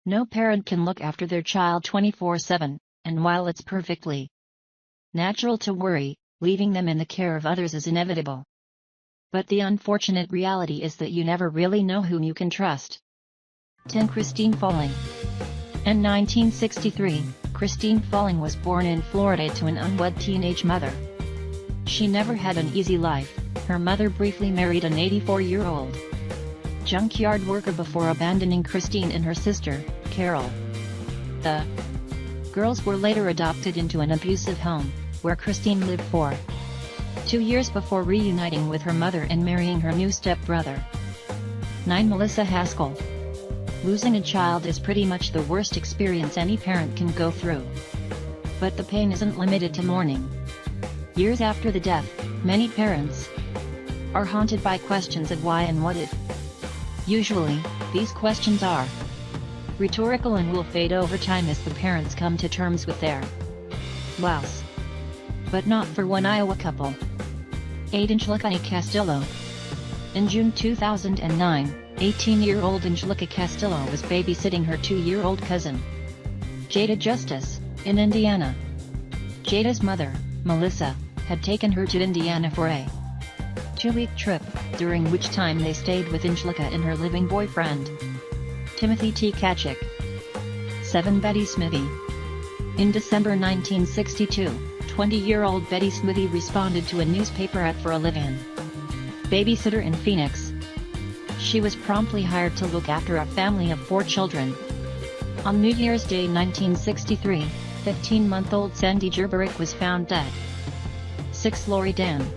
No parent can look after their child 24/7, and while it's perfectly natural to worry, leaving them in the care of others is inevitable. But the unfortunate reality is that you never really know whom you can trust. 10. Christine Falling. In 1963, Christine Falling was born in Florida to an unwed teenage mother. She never had an easy life. Her mother briefly married an 84-year-old junkyard worker before abandoning Christine and her sister, Carol. The girls were later adopted into an abusive home, where Christine lived for 2 years before reuniting with her mother and marrying her new stepbrother. 9. Melissa Haskell. Losing a child is pretty much the worst experience any parent can go through. But the pain isn't limited to mourning. Years after the death, many parents are haunted by questions of why and what if. Usually, these questions are rhetorical and will fade over time as the parents come to terms with their loss. But not for one Iowa couple. 8. Angelica Castillo. In June 2009, 18-year-old Angelica Castillo was babysitting her 2-year-old cousin, Jada Justice, in Indiana. Jada's mother, Melissa, had taken her to Indiana for a 2-week trip, during which time they stayed with Angelica and her living boyfriend, Timothy T. Kachik. 7. Betty Smithy. In December 1962, 20-year-old Betty Smithy responded to a newspaper ad for a live-in babysitter in Phoenix. She was promptly hired to look after a family of 4 children. On New Year's Day 1963, 15-month-old Sandy Gerberick was found dead. 6. Lori Dan.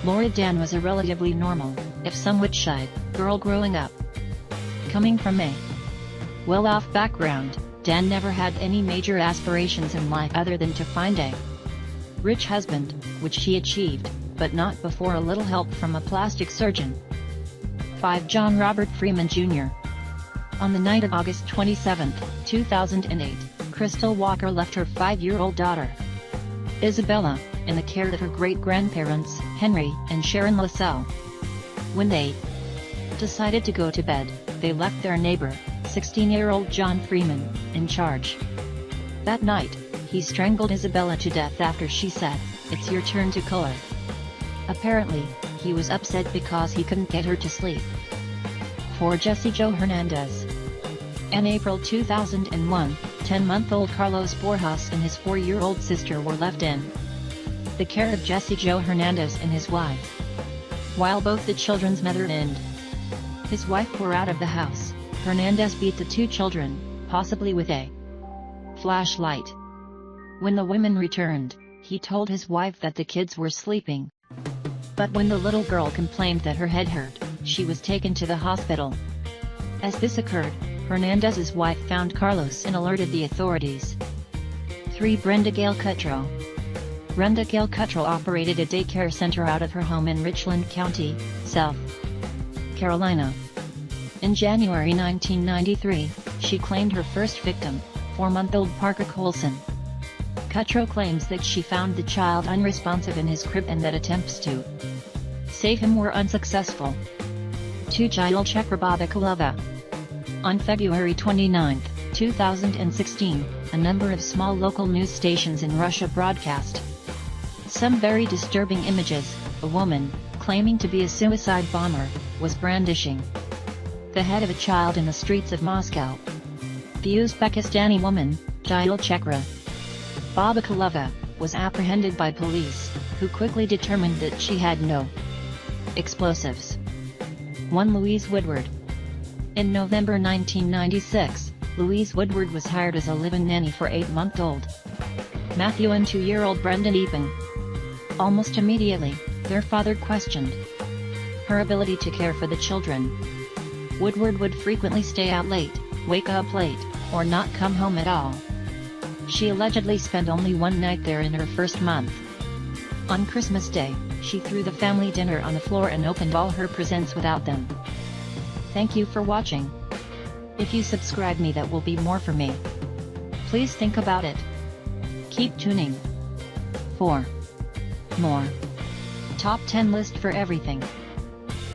Lori Dan was a relatively normal, if somewhat shy, girl growing up. Coming from a well-off background, Dan never had any major aspirations in life other than to find a rich husband, which she achieved, but not before a little help from a plastic surgeon. 5. John Robert Freeman Jr. On the night of August 27, 2008, Crystal Walker left her 5-year-old daughter, Isabella, in the care of her great-grandparents, Henry and Sharon LaSalle. When they decided to go to bed, they left their neighbor, 16-year-old John Freeman, in charge. That night, he strangled Isabella to death after she said, "It's your turn to color." Apparently, he was upset because he couldn't get her to sleep. 4. Jesse Joe Hernandez. In April 2001, 10-month-old Carlos Borjas and his 4-year-old sister were left in the care of Jesse Joe Hernandez and his wife. While both the children's mother and his wife were out of the house, Hernandez beat the 2 children, possibly with a flashlight. When the women returned, he told his wife that the kids were sleeping. But when the little girl complained that her head hurt, she was taken to the hospital. As this occurred, Hernandez's wife found Carlos and alerted the authorities. 3. Brenda Gale Cuttrell. Brenda Gale Cuttrell operated a daycare center out of her home in Richland County, South Carolina. In January 1993, she claimed her first victim, 4-month-old Parker Colson. Cuttrell claims that she found the child unresponsive in his crib and that attempts to save him were unsuccessful. 2. Child checker Babakalova. On February 29, 2016, a number of small local news stations in Russia broadcast some very disturbing images. A woman, claiming to be a suicide bomber, was brandishing the head of a child in the streets of Moscow. The Uzbekistani woman, Jayal Chekra Babakalova, was apprehended by police, who quickly determined that she had no explosives. 1. Louise Woodward. In November 1996, Louise Woodward was hired as a live-in nanny for 8-month-old Matthew and 2-year-old Brendan Eapen. Almost immediately, their father questioned her ability to care for the children. Woodward would frequently stay out late, wake up late, or not come home at all. She allegedly spent only one night there in her first month. On Christmas Day, she threw the family dinner on the floor and opened all her presents without them. Thank you for watching. If you subscribe me, that will be more for me. Please think about it. Keep tuning for more Top 10 list for everything.